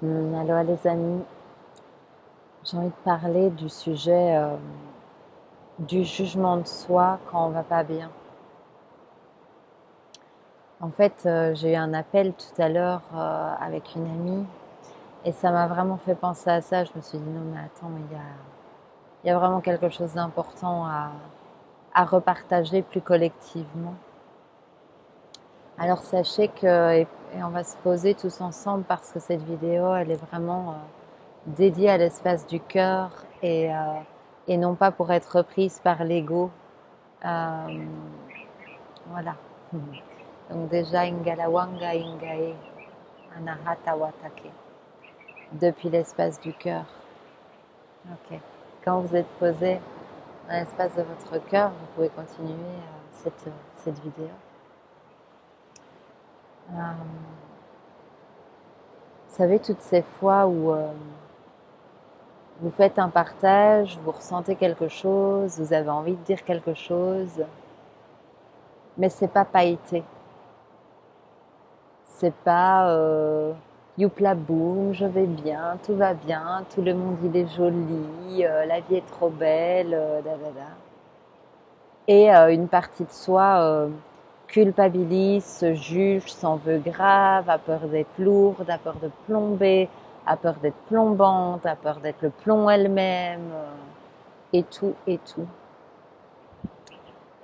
Alors les amis, j'ai envie de parler du sujet du jugement de soi quand on va pas bien. En fait, j'ai eu un appel tout à l'heure avec une amie et ça m'a vraiment fait penser à ça. Je me suis dit non mais attends, mais il y a vraiment quelque chose d'important à repartager plus collectivement. Alors sachez que, et on va se poser tous ensemble parce que cette vidéo, elle est vraiment dédiée à l'espace du cœur et non pas pour être reprise par l'ego. Euh, voilà. Donc déjà, Ingalawanga Ingae, Anahata Watake, depuis l'espace du cœur. Ok. Quand vous êtes posé dans l'espace de votre cœur, vous pouvez continuer cette vidéo. Euh, Vous savez, toutes ces fois où vous faites un partage, vous ressentez quelque chose, vous avez envie de dire quelque chose, mais c'est pas pailleté. C'est pas youpla boum, je vais bien, tout va bien, tout le monde il est joli, la vie est trop belle, da da da. Et une partie de soi culpabilise, se juge, s'en veut grave, a peur d'être lourde, a peur de plomber, a peur d'être plombante, a peur d'être le plomb elle-même, et tout, et tout.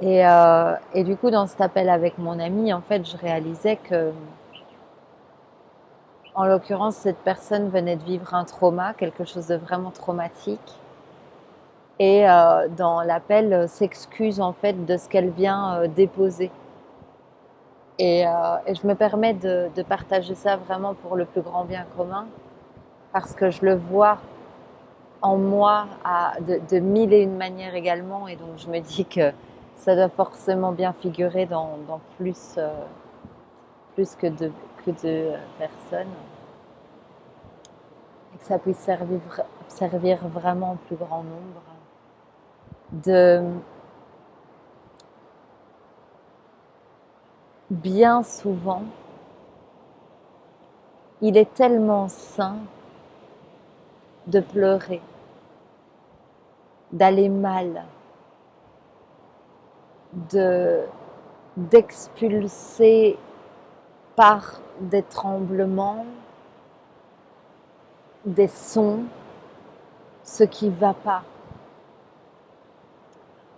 Et du coup, dans cet appel avec mon ami, en fait, je réalisais que, en l'occurrence, cette personne venait de vivre un trauma, quelque chose de vraiment traumatique. Et dans l'appel, s'excuse en fait de ce qu'elle vient déposer. Et je me permets de partager ça vraiment pour le plus grand bien commun, parce que je le vois en moi de mille et une manières également, et donc je me dis que ça doit forcément bien figurer dans plus que de personnes, et que ça puisse servir vraiment au plus grand nombre. De bien souvent, il est tellement sain de pleurer, d'aller mal, de d'expulser par des tremblements, des sons, ce qui va pas.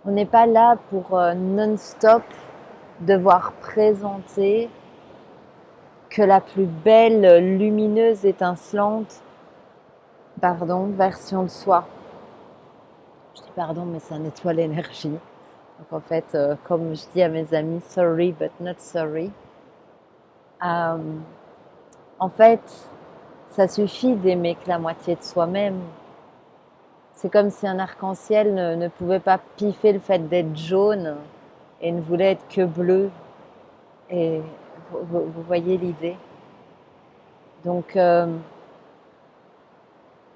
On n'est pas là pour non-stop devoir présenter que la plus belle, lumineuse, étincelante, version de soi. Je dis pardon, mais ça nettoie l'énergie. Donc en fait, comme je dis à mes amis, sorry but not sorry. Euh, En fait, ça suffit d'aimer que la moitié de soi-même. C'est comme si un arc-en-ciel ne pouvait pas piffer le fait d'être jaune et ne voulait être que bleu. Et vous voyez l'idée. Donc,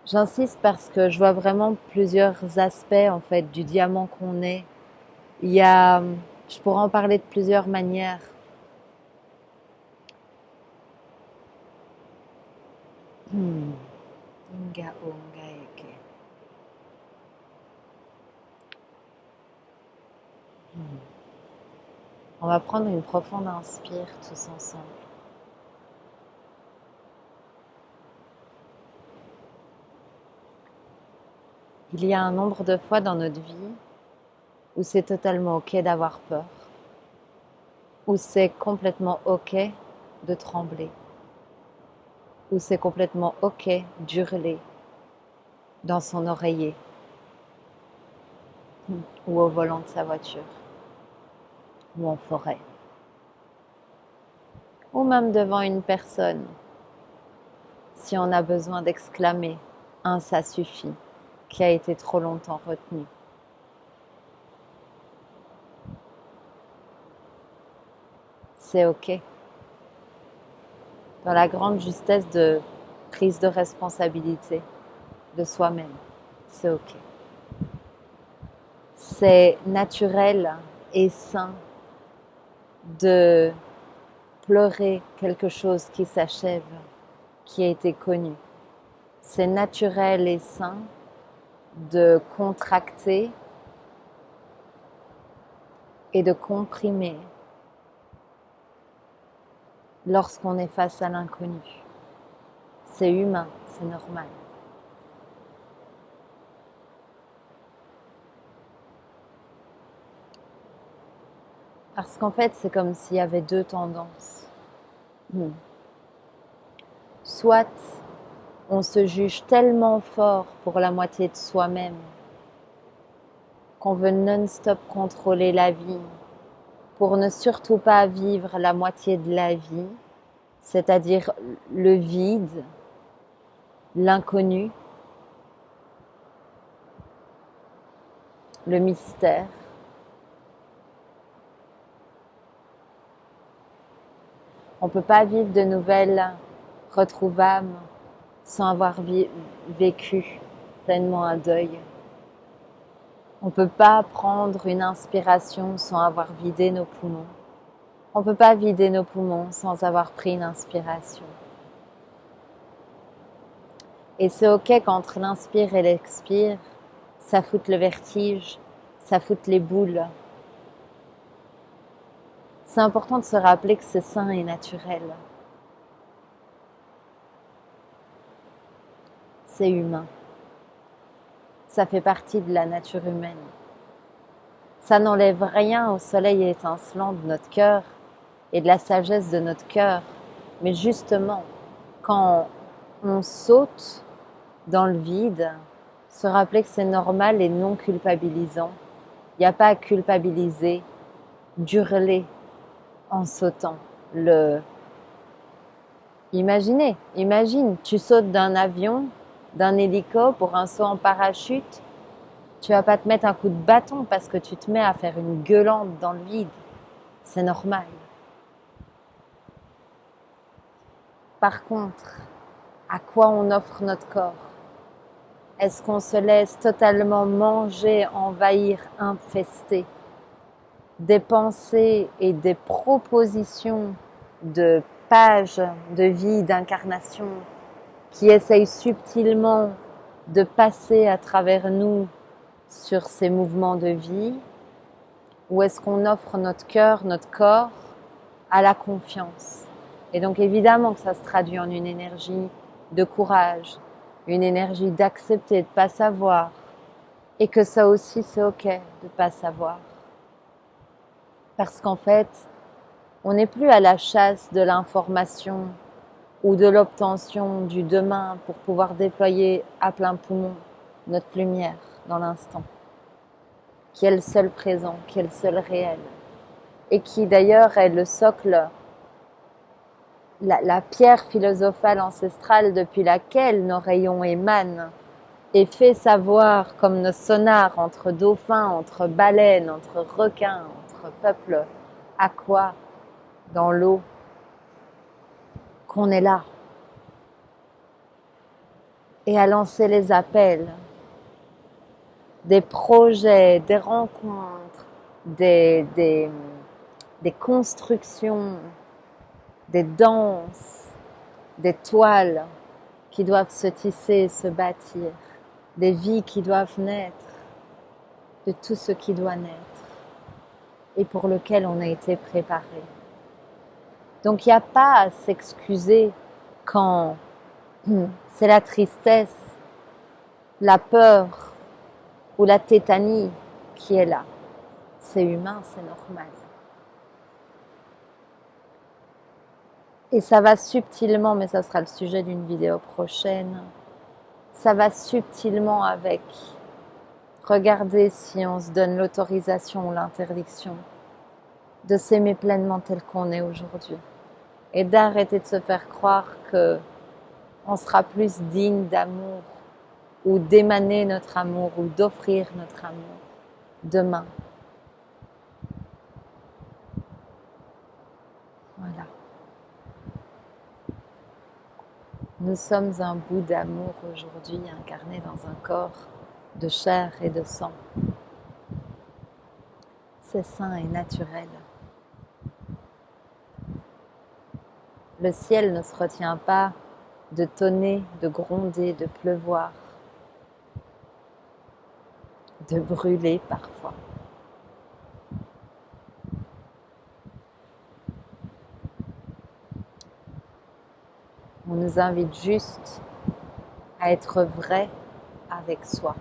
j'insiste parce que je vois vraiment plusieurs aspects en fait du diamant qu'on est. Je pourrais en parler de plusieurs manières. Inga onga eke. On va prendre une profonde inspire tous ensemble. Il y a un nombre de fois dans notre vie où c'est totalement ok d'avoir peur, où c'est complètement ok de trembler, où c'est complètement ok d'hurler dans son oreiller ou au volant de sa voiture ou en forêt ou même devant une personne si on a besoin d'exclamer un ça suffit qui a été trop longtemps retenu. C'est ok. Dans la grande justesse de prise de responsabilité de soi-même, c'est ok. C'est naturel et sain de pleurer quelque chose qui s'achève, qui a été connu. c'est naturel et sain de contracter et de comprimer lorsqu'on est face à l'inconnu. C'est humain, c'est normal. Parce qu'en fait, c'est comme s'il y avait deux tendances. Soit on se juge tellement fort pour la moitié de soi-même qu'on veut non-stop contrôler la vie pour ne surtout pas vivre la moitié de la vie, c'est-à-dire le vide, l'inconnu, le mystère. On ne peut pas vivre de nouvelles retrouvailles sans avoir vécu pleinement un deuil. On ne peut pas prendre une inspiration sans avoir vidé nos poumons. On ne peut pas vider nos poumons sans avoir pris une inspiration. Et c'est ok qu'entre l'inspire et l'expire, ça foute le vertige, ça foute les boules. C'est important de se rappeler que c'est sain et naturel. C'est humain. Ça fait partie de la nature humaine. Ça n'enlève rien au soleil étincelant de notre cœur et de la sagesse de notre cœur. Mais justement, quand on saute dans le vide, se rappeler que c'est normal et non culpabilisant. Il n'y a pas à culpabiliser, d'hurler en sautant. Imagine, tu sautes d'un avion, d'un hélico pour un saut en parachute. Tu vas pas te mettre un coup de bâton parce que tu te mets à faire une gueulante dans le vide. C'est normal. Par contre, à quoi on offre notre corps? Est-ce qu'on se laisse totalement manger, envahir, infester des pensées et des propositions de pages de vie, d'incarnation qui essayent subtilement de passer à travers nous sur ces mouvements de vie? Ou est-ce qu'on offre notre cœur, notre corps à la confiance? Et donc évidemment que ça se traduit en une énergie de courage, une énergie d'accepter de ne pas savoir, et que ça aussi c'est ok de ne pas savoir. Parce qu'en fait, on n'est plus à la chasse de l'information ou de l'obtention du demain pour pouvoir déployer à plein poumon notre lumière dans l'instant, qui est le seul présent, qui est le seul réel, et qui d'ailleurs est le socle, la pierre philosophale ancestrale depuis laquelle nos rayons émanent et fait savoir comme nos sonars entre dauphins, entre baleines, entre requins, entre peuples aqua dans l'eau, qu'on est là. Et à lancer les appels, des projets, des rencontres, des constructions, des danses, des toiles qui doivent se tisser et se bâtir, des vies qui doivent naître, de tout ce qui doit naître et pour lequel on a été préparé. Donc il n'y a pas à s'excuser quand c'est la tristesse, la peur ou la tétanie qui est là. C'est humain, c'est normal. Et ça va subtilement, mais ça sera le sujet d'une vidéo prochaine, ça va subtilement avec regarder si on se donne l'autorisation ou l'interdiction de s'aimer pleinement tel qu'on est aujourd'hui. Et d'arrêter de se faire croire que on sera plus digne d'amour ou d'émaner notre amour ou d'offrir notre amour demain. Voilà. Nous sommes un bout d'amour aujourd'hui incarné dans un corps de chair et de sang. C'est sain et naturel. Le ciel ne se retient pas de tonner, de gronder, de pleuvoir, de brûler parfois. On nous invite juste à être vrai avec soi,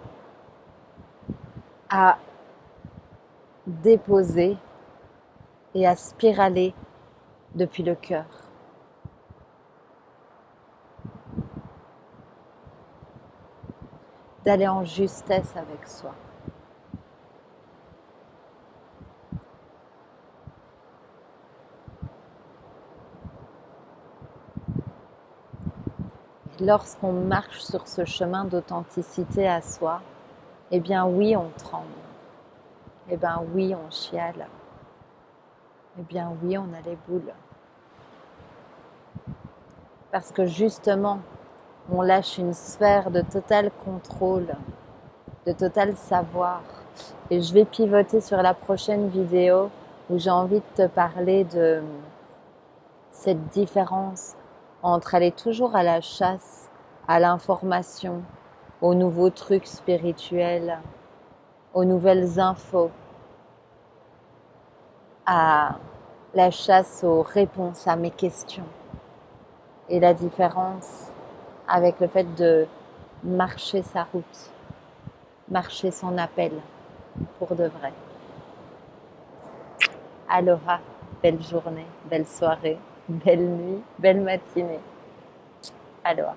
à déposer et à spiraler depuis le cœur. D'aller en justesse avec soi. Lorsqu'on marche sur ce chemin d'authenticité à soi, eh bien oui, on tremble. Eh bien oui, on chiale. Eh bien oui, on a les boules. Parce que justement, on lâche une sphère de total contrôle, de total savoir. Et je vais pivoter sur la prochaine vidéo où j'ai envie de te parler de cette différence entre aller toujours à la chasse, à l'information, aux nouveaux trucs spirituels, aux nouvelles infos, à la chasse aux réponses à mes questions. Et la différence avec le fait de marcher sa route, marcher son appel pour de vrai. Aloha, belle journée, belle soirée, belle nuit, belle matinée. Aloha.